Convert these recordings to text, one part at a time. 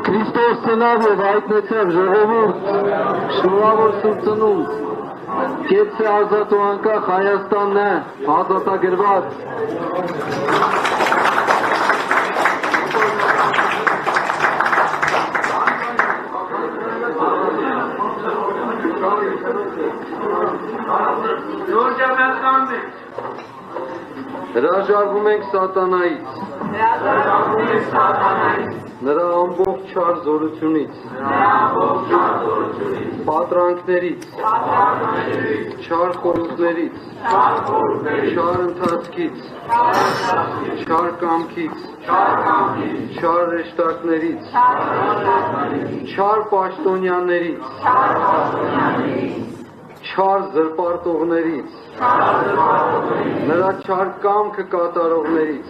Քրիստոս ծնավ և հայտնեցավ ժողովուրդ, շնորհավոր Սուրբ Ծնունդ, կեցցե ազատ ու անկախ Հայաստանն է, ազատագրված։ Հրաժարվում ենք սատանայից, նրա ամբողջ չար զորությունից, պատրանքներից, չար խորհուրդներից, չար ընթացքից, չար կամքից, չար հրեշտակներից, չար պաշտոնյաներից, չար զրպարտողներից, նրա չար կամքը կատարողներից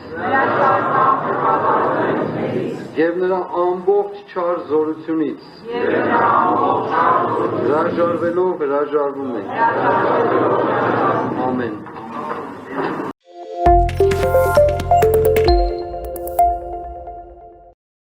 և նրա ամբողջ չար զորությունից հրաժարվելով հրաժարվում ենք։